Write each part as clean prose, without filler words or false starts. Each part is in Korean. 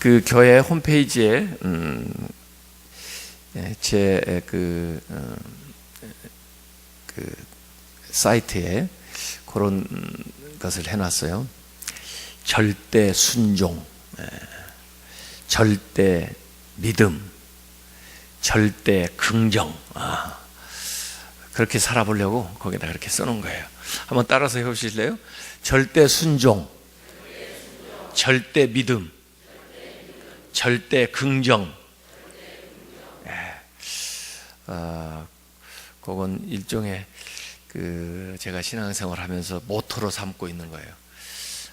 그 교회 홈페이지에 제 사이트에 그런 것을 해놨어요. 절대 순종, 절대 믿음, 절대 긍정. 그렇게 살아보려고 거기다 그렇게 써놓은 거예요. 한번 따라서 해보실래요? 절대 순종, 절대 믿음, 절대 긍정. 그건 일종의 제가 신앙생활하면서 모토로 삼고 있는 거예요.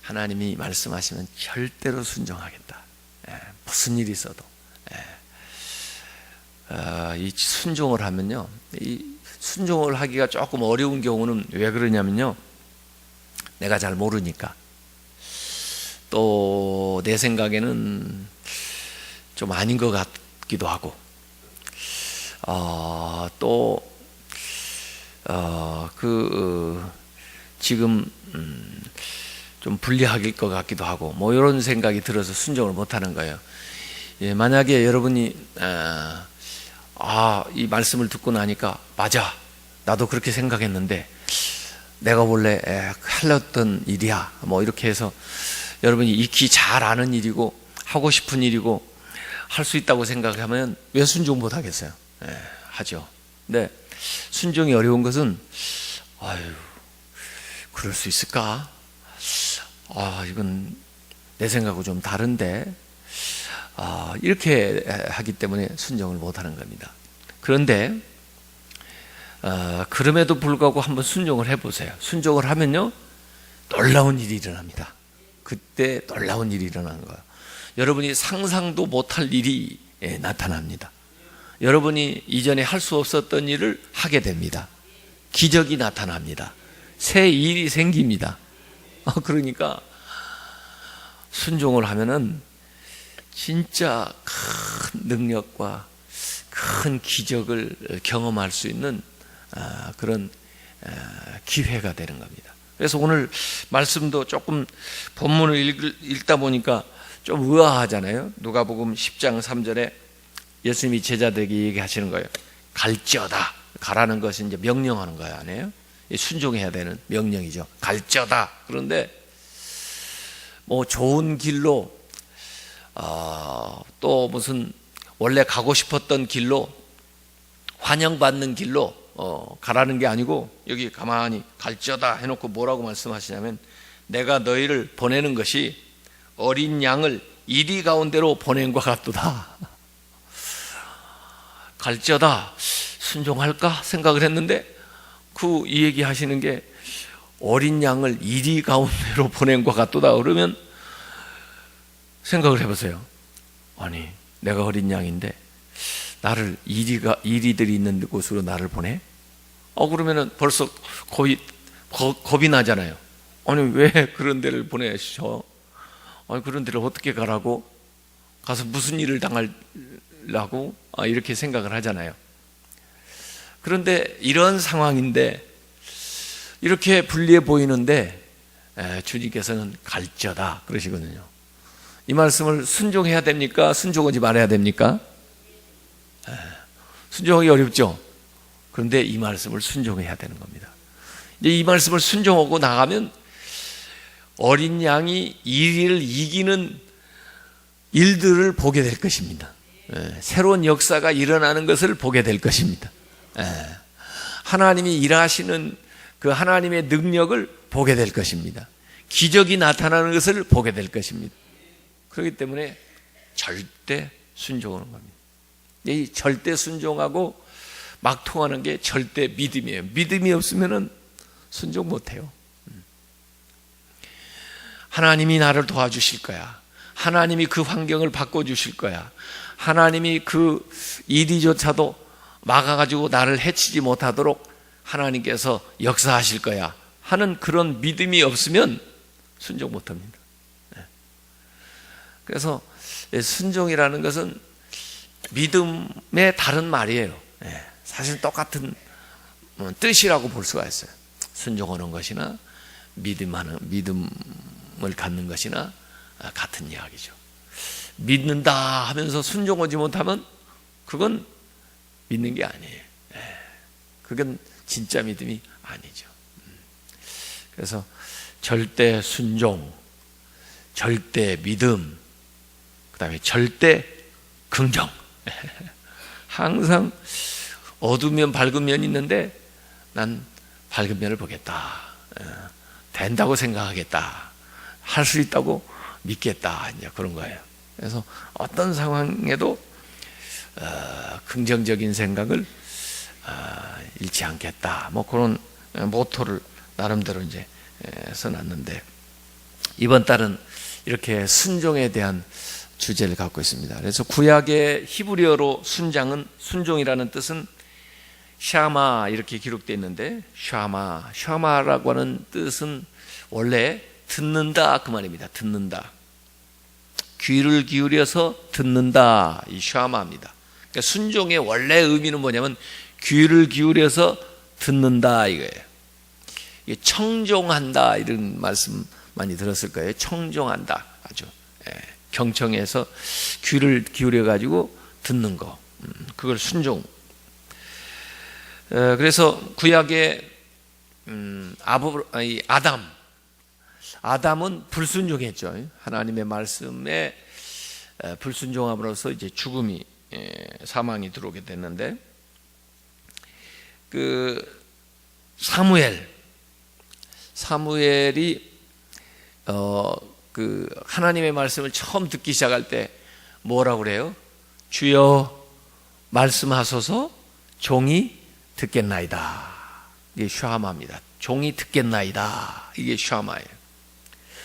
하나님이 말씀하시면 절대로 순종하겠다. 무슨 일이 있어도. 이 순종을 하면요, 이 순종을 하기가 조금 어려운 경우는 왜 그러냐면요, 내가 잘 모르니까, 또 내 생각에는 좀 아닌 것 같기도 하고, 지금 좀 불리할 것 같기도 하고, 뭐 이런 생각이 들어서 순종을 못하는 거예요. 만약에 여러분이 이 말씀을 듣고 나니까 맞아, 나도 그렇게 생각했는데 내가 원래 하려던 일이야, 뭐 이렇게 해서 여러분이 익히 잘 아는 일이고 하고 싶은 일이고 할 수 있다고 생각하면 왜 순종 못 하겠어요? 하죠. 근데 순종이 어려운 것은 그럴 수 있을까? 이건 내 생각하고 좀 다른데, 이렇게 하기 때문에 순종을 못 하는 겁니다. 그런데 그럼에도 불구하고 한번 순종을 해보세요. 순종을 하면요, 놀라운 일이 일어납니다. 그때 놀라운 일이 일어나는 거예요. 여러분이 상상도 못할 일이 나타납니다. 여러분이 이전에 할 수 없었던 일을 하게 됩니다. 기적이 나타납니다. 새 일이 생깁니다. 그러니까 순종을 하면은 진짜 큰 능력과 큰 기적을 경험할 수 있는 그런 기회가 되는 겁니다. 그래서 오늘 말씀도 조금 본문을 읽다 보니까 좀 의아하잖아요. 누가복음 10장 3절에 예수님이 제자들에게 얘기하시는 거예요. 갈지어다. 가라는 것이 이제 명령하는 거예요, 아니에요? 순종해야 되는 명령이죠. 갈지어다. 그런데 뭐 좋은 길로 또 무슨 원래 가고 싶었던 길로, 환영받는 길로 가라는 게 아니고, 여기 가만히 갈지어다 해놓고 뭐라고 말씀하시냐면, 내가 너희를 보내는 것이 어린 양을 이리 가운데로 보낸 것 같도다. 갈지어다. 순종할까 생각을 했는데 이 얘기 하시는 게 어린 양을 이리 가운데로 보낸 것 같도다. 그러면 생각을 해보세요. 아니, 내가 어린 양인데 나를 이리들이 있는 곳으로 나를 보내? 그러면은 벌써 겁이 나잖아요. 아니, 왜 그런 데를 보내셔? 아니, 그런 데를 어떻게 가라고? 가서 무슨 일을 당하려고? 이렇게 생각을 하잖아요. 그런데 이런 상황인데, 이렇게 불리해 보이는데 주님께서는 갈지어다 그러시거든요. 이 말씀을 순종해야 됩니까? 순종하지 말아야 됩니까? 순종하기 어렵죠. 그런데 이 말씀을 순종해야 되는 겁니다. 이제 이 말씀을 순종하고 나가면 어린 양이 이리를 이기는 일들을 보게 될 것입니다. 새로운 역사가 일어나는 것을 보게 될 것입니다. 하나님이 일하시는 그 하나님의 능력을 보게 될 것입니다. 기적이 나타나는 것을 보게 될 것입니다. 그렇기 때문에 절대 순종하는 겁니다. 이 절대 순종하고 막 통하는 게 절대 믿음이에요. 믿음이 없으면 순종 못해요. 하나님이 나를 도와주실 거야. 하나님이 그 환경을 바꿔주실 거야. 하나님이 그 일이조차도 막아가지고 나를 해치지 못하도록 하나님께서 역사하실 거야 하는 그런 믿음이 없으면 순종 못합니다. 그래서 순종이라는 것은 믿음의 다른 말이에요. 사실 똑같은 뜻이라고 볼 수가 있어요. 순종하는 것이나 믿음을 갖는 것이나 같은 이야기죠. 믿는다 하면서 순종하지 못하면 그건 믿는 게 아니에요. 그건 진짜 믿음이 아니죠. 그래서 절대 순종, 절대 믿음, 그 다음에 절대 긍정. 항상 어두운 밝은 면이 있는데 난 밝은 면을 보겠다. 된다고 생각하겠다. 할 수 있다고 믿겠다. 이제 그런 거예요. 그래서 어떤 상황에도 긍정적인 생각을 잃지 않겠다. 뭐 그런 모토를 나름대로 이제 써놨는데, 이번 달은 이렇게 순종에 대한 주제를 갖고 있습니다. 그래서 구약의 히브리어로 순종이라는 뜻은 샤마 이렇게 기록되어 있는데, 샤마라고 하는 뜻은 원래 듣는다 그 말입니다. 듣는다, 귀를 기울여서 듣는다, 이 샤마입니다. 그러니까 순종의 원래 의미는 뭐냐면 귀를 기울여서 듣는다 이거예요. 청종한다 이런 말씀 많이 들었을 거예요. 청종한다, 아주 경청해서 귀를 기울여 가지고 듣는 거, 그걸 순종. 그래서 구약의 아담은 불순종했죠. 하나님의 말씀에 불순종함으로써 이제 죽음이, 사망이 들어오게 됐는데, 그 사무엘이 그 하나님의 말씀을 처음 듣기 시작할 때 뭐라고 그래요? 주여 말씀하소서, 종이 듣겠나이다. 이게 샤마입니다. 종이 듣겠나이다, 이게 샤마예요.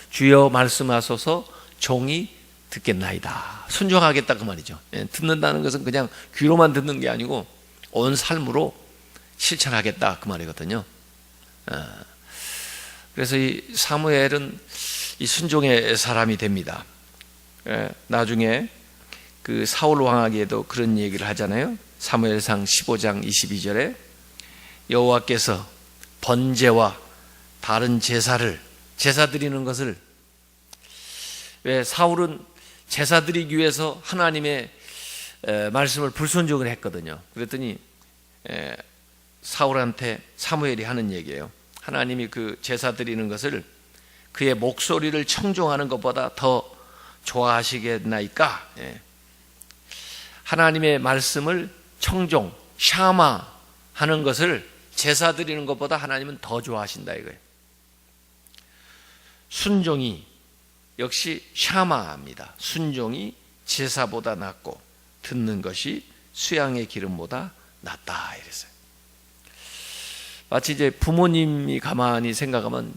주여 말씀하소서, 종이 듣겠나이다. 순종하겠다 그 말이죠. 듣는다는 것은 그냥 귀로만 듣는 게 아니고 온 삶으로 실천하겠다 그 말이거든요. 그래서 이 사무엘은 이 순종의 사람이 됩니다. 나중에 그 사울 왕에게도 그런 얘기를 하잖아요. 사무엘상 15장 22절에 여호와께서 번제와 다른 제사 드리는 것을, 왜 사울은 제사 드리기 위해서 하나님의 말씀을 불순종을 했거든요. 그랬더니 사울한테 사무엘이 하는 얘기예요. 하나님이 그 제사 드리는 것을 그의 목소리를 청종하는 것보다 더 좋아하시겠나이까? 하나님의 말씀을 청종, 샤마 하는 것을 제사 드리는 것보다 하나님은 더 좋아하신다 이거예요. 순종이 역시 샤마입니다. 순종이 제사보다 낫고 듣는 것이 수양의 기름보다 낫다 이랬어요. 마치 이제 부모님이 가만히 생각하면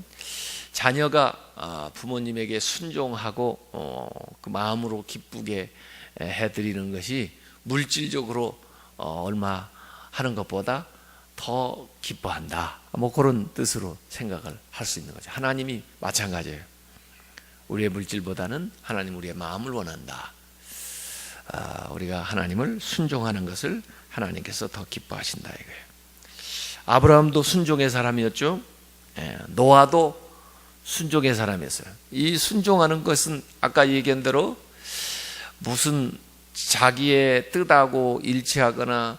자녀가 부모님에게 순종하고 그 마음으로 기쁘게 해드리는 것이 물질적으로 얼마 하는 것보다 더 기뻐한다, 뭐 그런 뜻으로 생각을 할 수 있는 거죠. 하나님이 마찬가지예요. 우리의 물질보다는 하나님 우리의 마음을 원한다. 우리가 하나님을 순종하는 것을 하나님께서 더 기뻐하신다 이거예요. 아브라함도 순종의 사람이었죠. 노아도 순종의 사람이었어요. 이 순종하는 것은 아까 얘기한 대로 무슨 자기의 뜻하고 일치하거나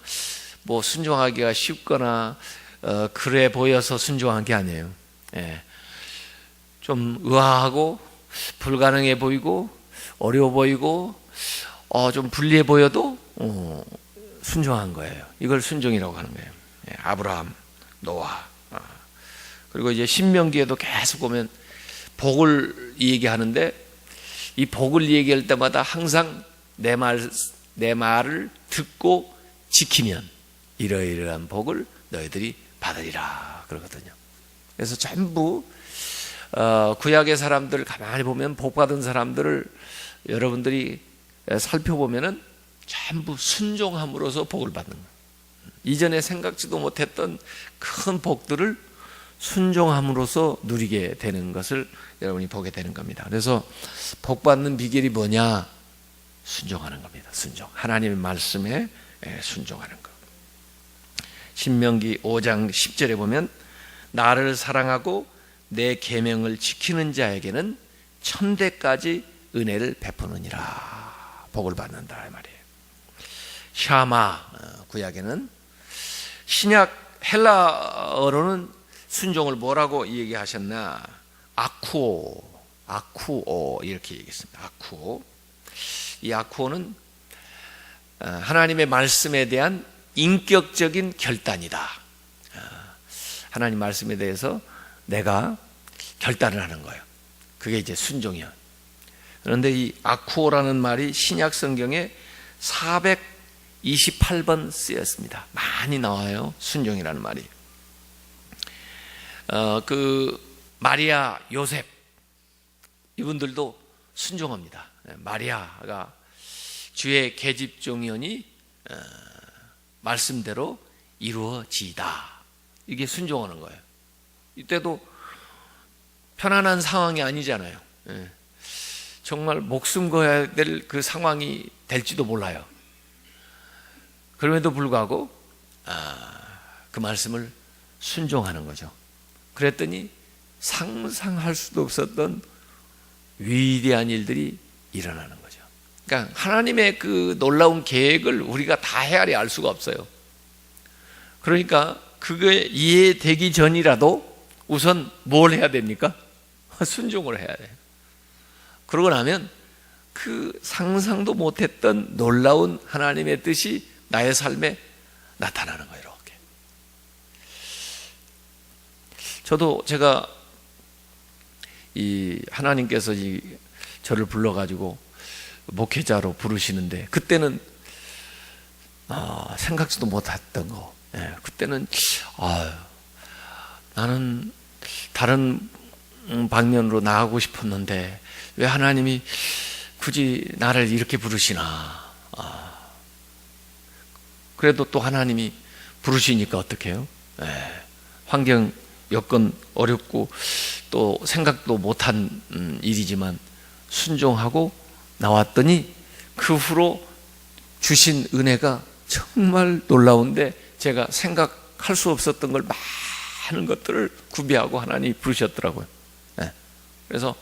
뭐 순종하기가 쉽거나 그래 보여서 순종한 게 아니에요. 좀 의아하고 불가능해 보이고 어려워 보이고 좀 불리해 보여도 순종한 거예요. 이걸 순종이라고 하는 거예요. 아브라함, 노아. 그리고 이제 신명기에도 계속 보면 복을 얘기하는데, 이 복을 얘기할 때마다 항상 내 말을 듣고 지키면 이러이러한 복을 너희들이 받으리라 그러거든요. 그래서 전부 구약의 사람들 가만히 보면 복 받은 사람들을 여러분들이 살펴보면은 전부 순종함으로써 복을 받는 거예요. 이전에 생각지도 못했던 큰 복들을 순종함으로써 누리게 되는 것을 여러분이 보게 되는 겁니다. 그래서 복 받는 비결이 뭐냐? 순종하는 겁니다. 순종. 하나님의 말씀에 순종하는 것. 신명기 5장 10절에 보면 나를 사랑하고 내 계명을 지키는 자에게는 천대까지 은혜를 베푸느니라. 복을 받는다 이 말이에요. 샤마, 구약에는 신약 헬라어로는 순종을 뭐라고 얘기하셨나? 아쿠오 이렇게 얘기했습니다. 아쿠오. 이 아쿠오는 하나님의 말씀에 대한 인격적인 결단이다. 하나님 말씀에 대해서 내가 결단을 하는 거예요. 그게 이제 순종이야. 그런데 이 아쿠오라는 말이 신약 성경에 428번 쓰였습니다. 많이 나와요. 순종이라는 말이. 그 마리아, 요셉 이분들도 순종합니다. 마리아가 주의 계집종이오니 말씀대로 이루어지이다. 이게 순종하는 거예요. 이때도 편안한 상황이 아니잖아요. 정말 목숨 걸어야 될 그 상황이 될지도 몰라요. 그럼에도 불구하고 그 말씀을 순종하는 거죠. 그랬더니 상상할 수도 없었던 위대한 일들이 일어나는 거죠. 그러니까 하나님의 그 놀라운 계획을 우리가 다 헤아려 알 수가 없어요. 그러니까 그게 이해되기 전이라도 우선 뭘 해야 됩니까? 순종을 해야 돼요. 그러고 나면 그 상상도 못했던 놀라운 하나님의 뜻이 나의 삶에 나타나는 거예요. 이렇게. 저도 제가 이 하나님께서 저를 불러가지고 목회자로 부르시는데 그때는 생각지도 못했던 거. 그때는 나는 다른 방면으로 나가고 싶었는데 왜 하나님이 굳이 나를 이렇게 부르시나. 그래도 또 하나님이 부르시니까 어떻게 해요? 환경 여건 어렵고 또 생각도 못한 일이지만 순종하고 나왔더니 그 후로 주신 은혜가 정말 놀라운데 제가 생각할 수 없었던 걸 많은 것들을 구비하고 하나님이 부르셨더라고요. 그래서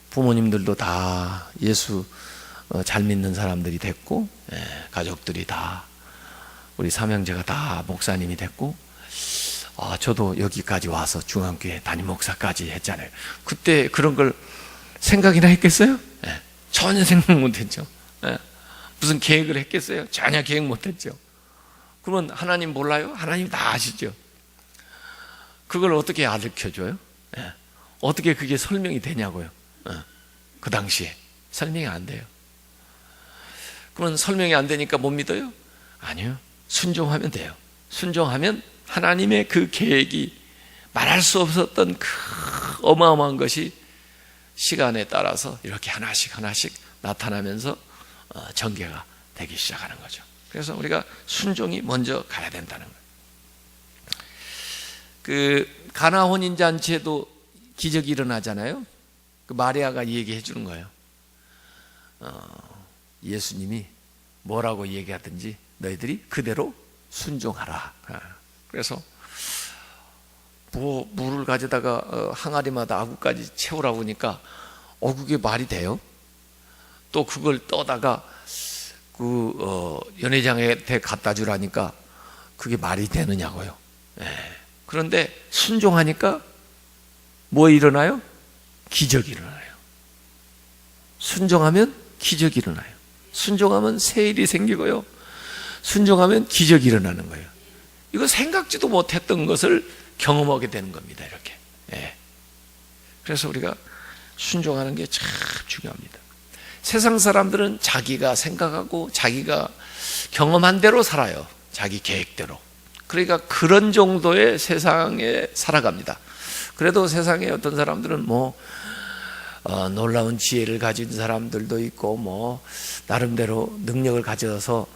부모님들도 다 예수 잘 믿는 사람들이 됐고 가족들이 다 우리 삼형제가 다 목사님이 됐고 저도 여기까지 와서 중앙교회 담임 목사까지 했잖아요. 그때 그런 걸 생각이나 했겠어요? 전혀 생각 못했죠. 무슨 계획을 했겠어요? 전혀 계획 못했죠. 그러면 하나님 몰라요? 하나님 다 아시죠. 그걸 어떻게 가르쳐줘요? 어떻게 그게 설명이 되냐고요. 그 당시에 설명이 안 돼요. 그러면 설명이 안 되니까 못 믿어요? 아니요. 순종하면 돼요. 순종하면 하나님의 그 계획이 말할 수 없었던 그 어마어마한 것이 시간에 따라서 이렇게 하나씩 하나씩 나타나면서 전개가 되기 시작하는 거죠. 그래서 우리가 순종이 먼저 가야 된다는 거예요. 그 가나 혼인잔치에도 기적이 일어나잖아요. 그 마리아가 얘기해 주는 거예요. 예수님이 뭐라고 얘기하든지 너희들이 그대로 순종하라. 그래서 물을 가져다가 항아리마다 아구까지 채우라고 하니까 그게 말이 돼요? 또 그걸 떠다가 연회장한테 갖다 주라니까 그게 말이 되느냐고요. 그런데 순종하니까 뭐 일어나요? 기적이 일어나요. 순종하면 기적이 일어나요. 순종하면 새 일이 생기고요. 순종하면 기적이 일어나는 거예요. 이거 생각지도 못했던 것을 경험하게 되는 겁니다. 이렇게. 그래서 우리가 순종하는 게 참 중요합니다. 세상 사람들은 자기가 생각하고 자기가 경험한 대로 살아요. 자기 계획대로. 그러니까 그런 정도의 세상에 살아갑니다. 그래도 세상에 어떤 사람들은 놀라운 지혜를 가진 사람들도 있고 나름대로 능력을 가져서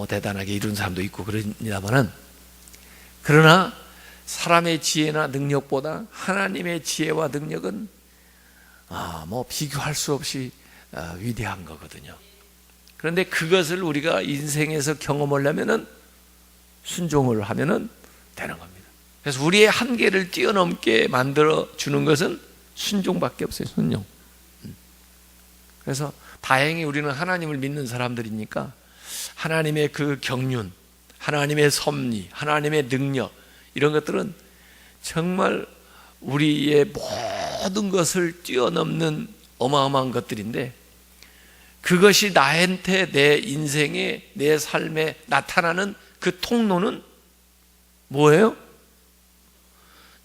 대단하게 이룬 사람도 있고 그럽니다만은, 그러나 사람의 지혜나 능력보다 하나님의 지혜와 능력은 비교할 수 없이 위대한 거거든요. 그런데 그것을 우리가 인생에서 경험하려면은 순종을 하면은 되는 겁니다. 그래서 우리의 한계를 뛰어넘게 만들어 주는 것은 순종밖에 없어요. 순종. 그래서 다행히 우리는 하나님을 믿는 사람들이니까 하나님의 그 경륜, 하나님의 섭리, 하나님의 능력, 이런 것들은 정말 우리의 모든 것을 뛰어넘는 어마어마한 것들인데, 그것이 나한테 내 인생에, 내 삶에 나타나는 그 통로는 뭐예요?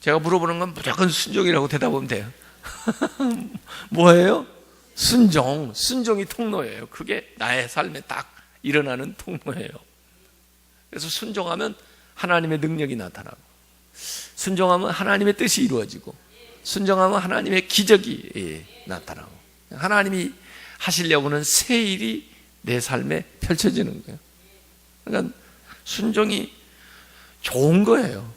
제가 물어보는 건 무조건 순종이라고 대답하면 돼요. 뭐예요? 순종. 순종이 통로예요. 그게 나의 삶에 딱 일어나는 통로예요. 그래서 순종하면 하나님의 능력이 나타나고, 순종하면 하나님의 뜻이 이루어지고, 순종하면 하나님의 기적이 나타나고, 하나님이 하시려고는 새 일이 내 삶에 펼쳐지는 거예요. 그러니까 순종이 좋은 거예요.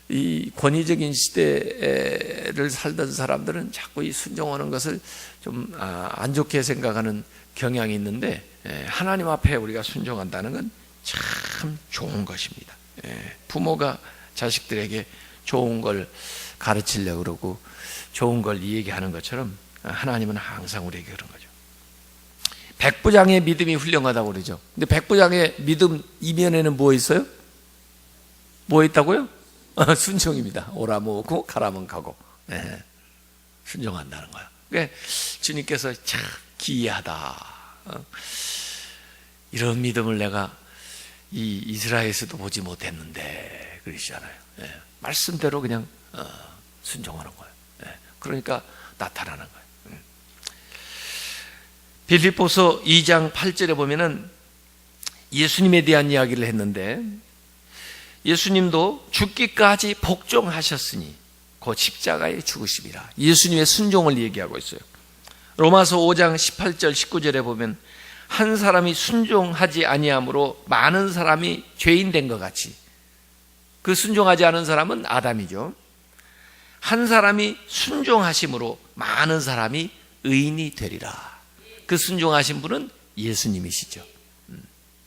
이 권위적인 시대를 살던 사람들은 자꾸 이 순종하는 것을 좀 안 좋게 생각하는 경향이 있는데, 하나님 앞에 우리가 순종한다는 건 참 좋은 것입니다. 부모가 자식들에게 좋은 걸 가르치려고 그러고 좋은 걸 얘기하는 것처럼 하나님은 항상 우리에게 그런 거죠. 백부장의 믿음이 훌륭하다고 그러죠. 근데 백부장의 믿음 이면에는 뭐 있어요? 뭐 있다고요? 순종입니다. 오라면 오고 가라면 가고. 순종한다는 거예요. 그러니까 주님께서 참 기이하다. 이런 믿음을 내가 이 이스라엘에서도 보지 못했는데 그러시잖아요. 말씀대로 그냥 순종하는 거예요. 그러니까 나타나는 거예요. 빌립보서 2장 8절에 보면은 예수님에 대한 이야기를 했는데, 예수님도 죽기까지 복종하셨으니 곧 십자가에 죽으심이라. 예수님의 순종을 얘기하고 있어요. 로마서 5장 18절 19절에 보면 한 사람이 순종하지 아니함으로 많은 사람이 죄인 된 것 같이, 그 순종하지 않은 사람은 아담이죠. 한 사람이 순종하심으로 많은 사람이 의인이 되리라. 그 순종하신 분은 예수님이시죠.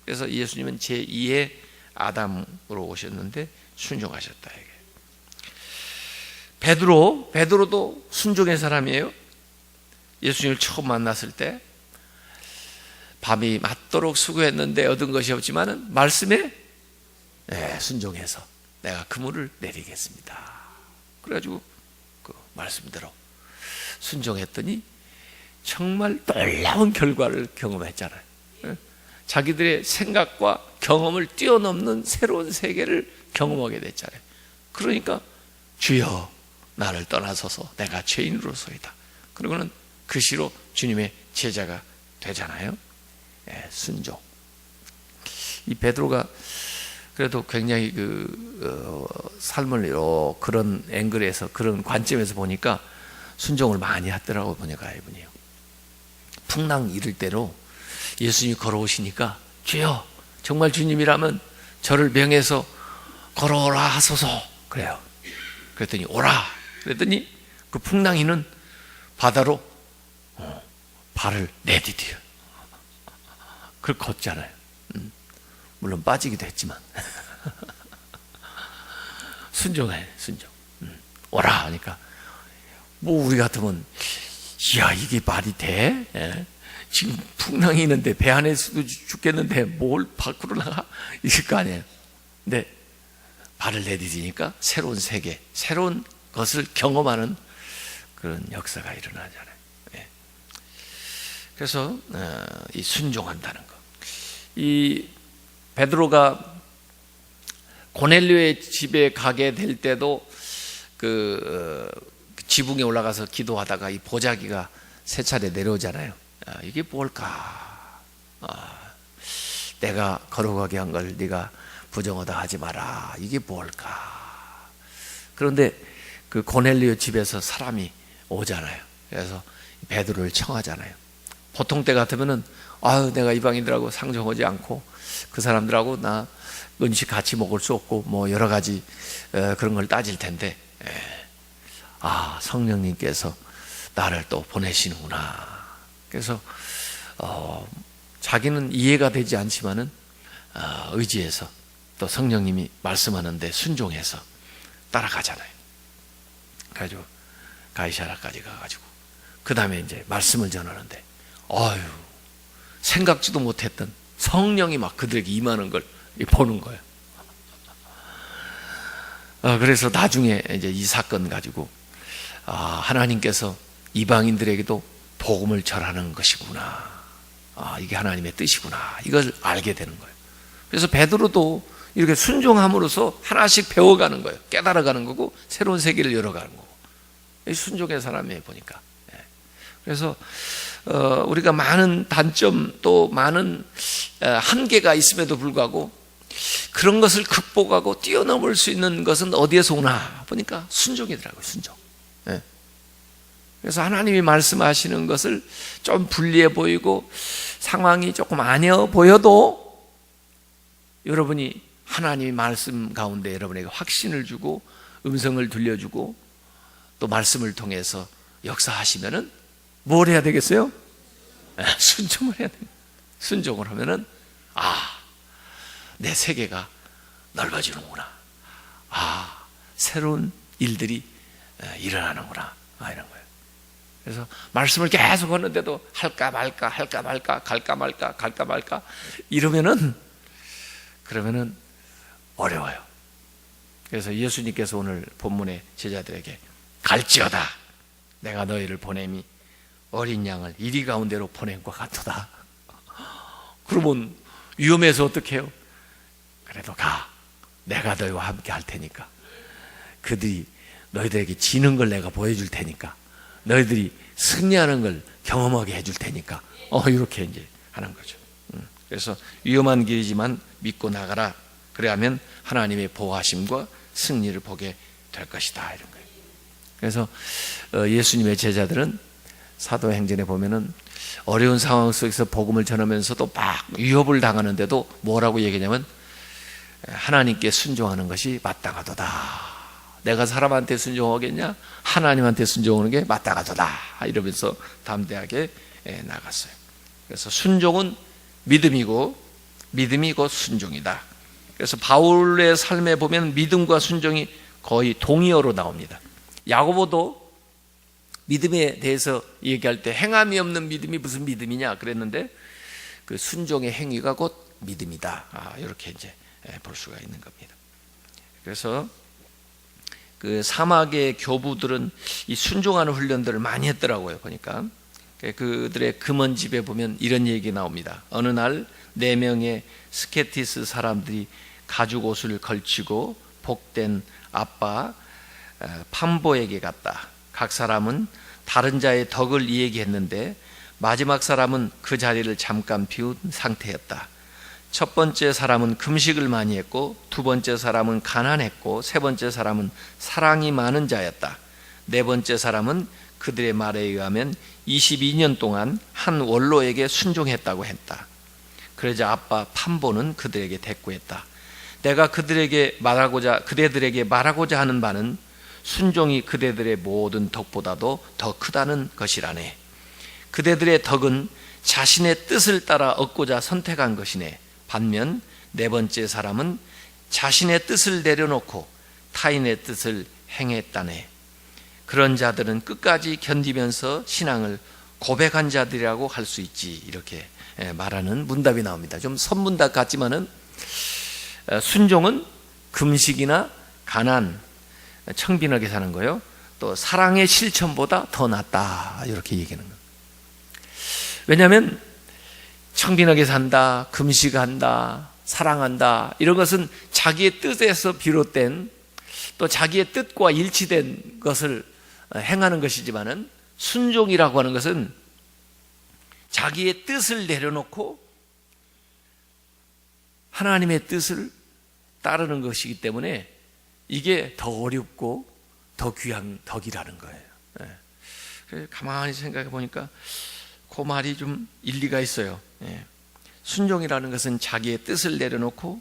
그래서 예수님은 제2의 아담으로 오셨는데 순종하셨다. 이게. 베드로도 순종의 사람이에요. 예수님을 처음 만났을 때 밤이 맞도록 수고했는데 얻은 것이 없지만은 말씀에 순종해서 내가 그물을 내리겠습니다. 그래가지고 그 말씀대로 순종했더니 정말 놀라운 결과를 경험했잖아요. 자기들의 생각과 경험을 뛰어넘는 새로운 세계를 경험하게 됐잖아요. 그러니까 주여 나를 떠나소서 내가 죄인으로서이다. 그러고는 그 시로 주님의 제자가 되잖아요. 순종. 이 베드로가 그래도 굉장히 삶을 그런 앵글에서, 그런 관점에서 보니까 순종을 많이 하더라고. 보니까 이분이요. 풍랑 이를 대로 예수님이 걸어오시니까 주여 정말 주님이라면 저를 명해서 걸어오라 하소서. 그래요. 그랬더니 오라. 그랬더니 그 풍랑이는 바다로 발을 내디뎌요. 그걸 걷잖아요. 물론 빠지기도 했지만 순종해. 순종. 오라 하니까 뭐 우리 같으면 이야 이게 말이 돼? 지금 풍랑이 있는데 배 안에서도 죽겠는데 뭘 밖으로 나가? 이럴 거 아니에요. 근데 발을 내디디니까 새로운 세계, 새로운 것을 경험하는 그런 역사가 일어나잖아요. 그래서 이 순종한다는 거. 이 베드로가 고넬료의 집에 가게 될 때도 그 지붕에 올라가서 기도하다가 이 보자기가 세 차례 내려오잖아요. 이게 뭘까? 내가 걸어가게 한 걸 네가 부정하다 하지 마라. 이게 뭘까? 그런데 그 고넬료 집에서 사람이 오잖아요. 그래서 베드로를 청하잖아요. 보통 때 같으면은 내가 이방인들하고 상종하지 않고 그 사람들하고 나 음식 같이 먹을 수 없고 뭐 여러 가지 그런 걸 따질 텐데, 성령님께서 나를 또 보내시는구나. 그래서 자기는 이해가 되지 않지만은 의지해서 또 성령님이 말씀하는데 순종해서 따라가잖아요. 그래가지고 가이사라까지 가가지고 그 다음에 이제 말씀을 전하는데 아유, 생각지도 못했던 성령이 막 그들에게 임하는 걸 보는 거예요. 그래서 나중에 이제 이 사건 가지고 하나님께서 이방인들에게도 복음을 전하는 것이구나. 이게 하나님의 뜻이구나. 이걸 알게 되는 거예요. 그래서 베드로도 이렇게 순종함으로써 하나씩 배워가는 거예요. 깨달아가는 거고 새로운 세계를 열어가는 거고. 순종의 사람이에요, 보니까. 그래서 우리가 많은 단점 또 많은 한계가 있음에도 불구하고 그런 것을 극복하고 뛰어넘을 수 있는 것은 어디에서 오나 보니까 순종이더라고요. 순종. 그래서 하나님이 말씀하시는 것을 좀 불리해 보이고 상황이 조금 아니어 보여도 여러분이 하나님의 말씀 가운데 여러분에게 확신을 주고 음성을 들려주고 또 말씀을 통해서 역사하시면은 뭘 해야 되겠어요? 순종을 해야 됩니다. 순종을 하면은 내 세계가 넓어지는구나. 새로운 일들이 일어나는구나. 이런 거예요. 그래서 말씀을 계속 하는데도 할까 말까 할까 말까 갈까 말까 갈까 말까 이러면은 그러면은 어려워요. 그래서 예수님께서 오늘 본문의 제자들에게 갈지어다 내가 너희를 보냄이 어린 양을 이리 가운데로 보낸 것 같도다. 그러면 위험해서 어떻게 해요? 그래도 가. 내가 너희와 함께 할 테니까. 그들이 너희들에게 지는 걸 내가 보여줄 테니까. 너희들이 승리하는 걸 경험하게 해줄 테니까. 이렇게 이제 하는 거죠. 그래서 위험한 길이지만 믿고 나가라. 그래야면 하나님의 보호하심과 승리를 보게 될 것이다. 이런 거예요. 그래서 예수님의 제자들은 사도행전에 보면은 어려운 상황 속에서 복음을 전하면서도 막 위협을 당하는데도 뭐라고 얘기하냐면 하나님께 순종하는 것이 마땅하도다. 내가 사람한테 순종하겠냐? 하나님한테 순종하는 게 마땅하도다. 이러면서 담대하게 나갔어요. 그래서 순종은 믿음이고 믿음이 곧 순종이다. 그래서 바울의 삶에 보면 믿음과 순종이 거의 동의어로 나옵니다. 야고보도 믿음에 대해서 얘기할 때 행함이 없는 믿음이 무슨 믿음이냐 그랬는데 그 순종의 행위가 곧 믿음이다. 이렇게 이제 볼 수가 있는 겁니다. 그래서 그 사막의 교부들은 이 순종하는 훈련들을 많이 했더라고요. 보니까 그들의 금언집에 보면 이런 얘기 나옵니다. 어느 날 4명의 스케티스 사람들이 가죽 옷을 걸치고 복된 아빠 판보에게 갔다. 각 사람은 다른 자의 덕을 이야기했는데 마지막 사람은 그 자리를 잠깐 비운 상태였다. 첫 번째 사람은 금식을 많이 했고 두 번째 사람은 가난했고 세 번째 사람은 사랑이 많은 자였다. 네 번째 사람은 그들의 말에 의하면 22년 동안 한 원로에게 순종했다고 했다. 그러자 아빠 판보는 그들에게 대꾸했다. 내가 그들에게 말하고자 하는 바는 순종이 그대들의 모든 덕보다도 더 크다는 것이라네. 그대들의 덕은 자신의 뜻을 따라 얻고자 선택한 것이네. 반면 네 번째 사람은 자신의 뜻을 내려놓고 타인의 뜻을 행했다네. 그런 자들은 끝까지 견디면서 신앙을 고백한 자들이라고 할 수 있지. 이렇게 말하는 문답이 나옵니다. 좀 선문답 같지만은 순종은 금식이나 가난, 청빈하게 사는 거요. 또 사랑의 실천보다 더 낫다. 이렇게 얘기하는 거예요. 왜냐하면 청빈하게 산다, 금식한다, 사랑한다 이런 것은 자기의 뜻에서 비롯된 또 자기의 뜻과 일치된 것을 행하는 것이지만은 순종이라고 하는 것은 자기의 뜻을 내려놓고 하나님의 뜻을 따르는 것이기 때문에 이게 더 어렵고 더 귀한 덕이라는 거예요. 가만히 생각해 보니까 그 말이 좀 일리가 있어요. 순종이라는 것은 자기의 뜻을 내려놓고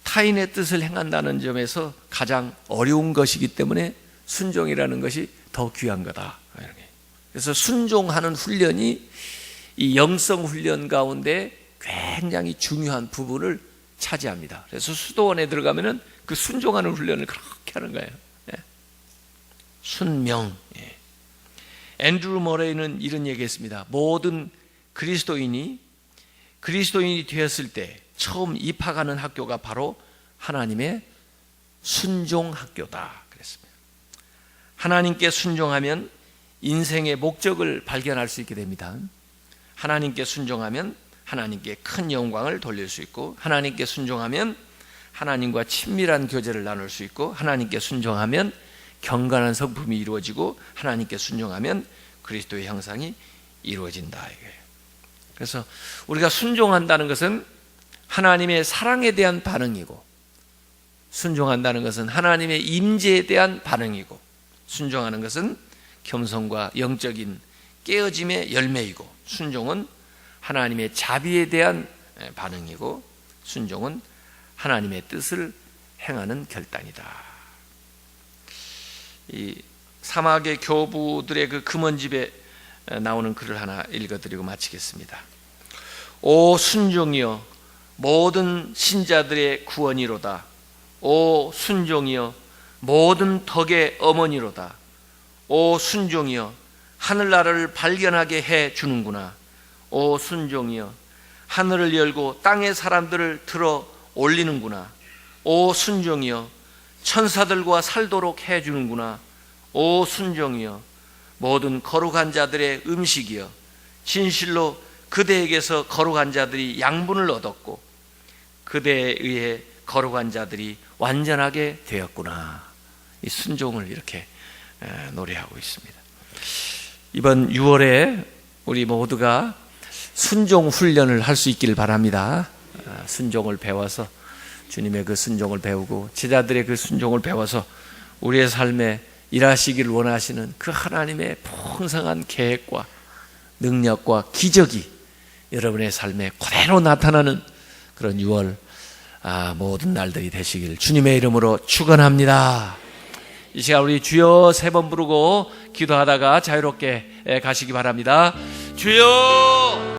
타인의 뜻을 행한다는 점에서 가장 어려운 것이기 때문에 순종이라는 것이 더 귀한 거다. 그래서 순종하는 훈련이 이 영성 훈련 가운데 굉장히 중요한 부분을 차지합니다. 그래서 수도원에 들어가면은 그 순종하는 훈련을 그렇게 하는 거예요. 순명. 앤드루 머레이는 이런 얘기했습니다. 모든 그리스도인이 되었을 때 처음 입학하는 학교가 바로 하나님의 순종 학교다 그랬습니다. 하나님께 순종하면 인생의 목적을 발견할 수 있게 됩니다. 하나님께 순종하면 하나님께 큰 영광을 돌릴 수 있고, 하나님께 순종하면 하나님과 친밀한 교제를 나눌 수 있고, 하나님께 순종하면 경건한 성품이 이루어지고, 하나님께 순종하면 그리스도의 형상이 이루어진다 이거예요. 그래서 우리가 순종한다는 것은 하나님의 사랑에 대한 반응이고, 순종한다는 것은 하나님의 임재에 대한 반응이고, 순종하는 것은 겸손과 영적인 깨어짐의 열매이고, 순종은 하나님의 자비에 대한 반응이고, 순종은 하나님의 뜻을 행하는 결단이다. 이 사막의 교부들의 그 금원집에 나오는 글을 하나 읽어드리고 마치겠습니다. 오 순종이여 모든 신자들의 구원이로다. 오 순종이여 모든 덕의 어머니로다. 오 순종이여 하늘나라를 발견하게 해 주는구나. 오 순종이여 하늘을 열고 땅의 사람들을 들어 올리는구나. 오 순종이여 천사들과 살도록 해 주는구나. 오 순종이여 모든 거룩한 자들의 음식이여 진실로 그대에게서 거룩한 자들이 양분을 얻었고 그대에 의해 거룩한 자들이 완전하게 되었구나. 이 순종을 이렇게 노래하고 있습니다. 이번 6월에 우리 모두가 순종 훈련을 할 수 있기를 바랍니다. 순종을 배워서 주님의 그 순종을 배우고 제자들의 그 순종을 배워서 우리의 삶에 일하시기를 원하시는 그 하나님의 풍성한 계획과 능력과 기적이 여러분의 삶에 그대로 나타나는 그런 6월 모든 날들이 되시길 주님의 이름으로 축원합니다. 이 시간 우리 주여 3번 부르고 기도하다가 자유롭게 가시기 바랍니다. 주여